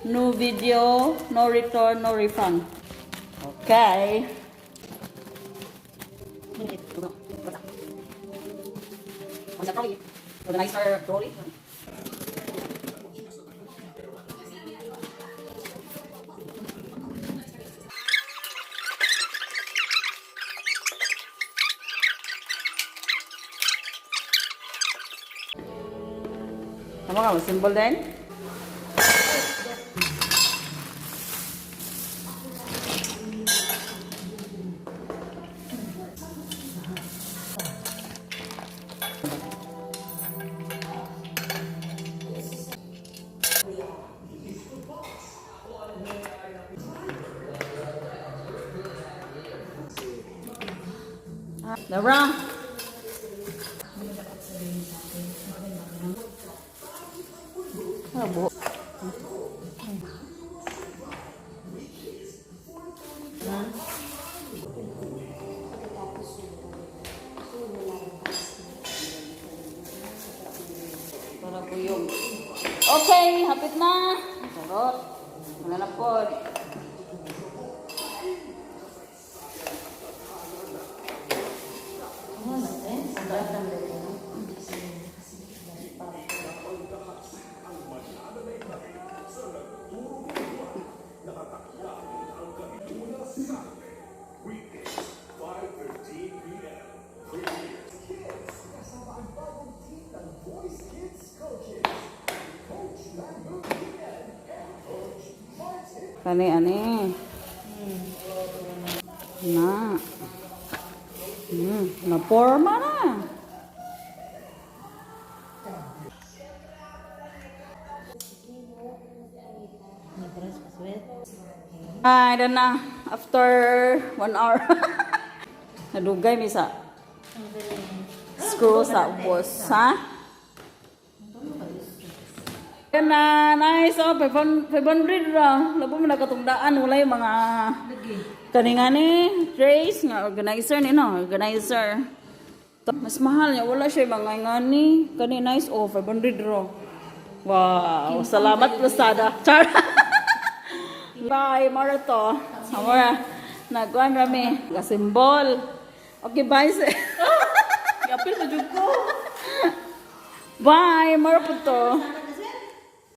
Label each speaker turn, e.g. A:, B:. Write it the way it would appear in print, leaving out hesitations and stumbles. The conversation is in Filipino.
A: No video, no return, no refund. Okay. On the trolley. Organizer trolley. Tama ka, symbol din? Dara. Abo. Para buyog. Okay, hapit na. Sarot. Wala na po. Ani. Na. Na-forma na. I don't know. After 1 hour. Nadugay mi sa screw sa ubos, ha? Yan na, nice. Oh, 500 ra. Labo mo nakatungdaan. Wala yung mga kaningani, trays, nga organizer ni, no? Organizer. Mas mahal niya. Wala siya yung mga ngani. Kani, nice. Oh, 500 ra. Wow. Salamat, Lazada. Char. Bye, Marato. Amora. Nagkuhan rami. Kasimbol. Okay, bye. Yapil na dyan ko. Bye, Marato.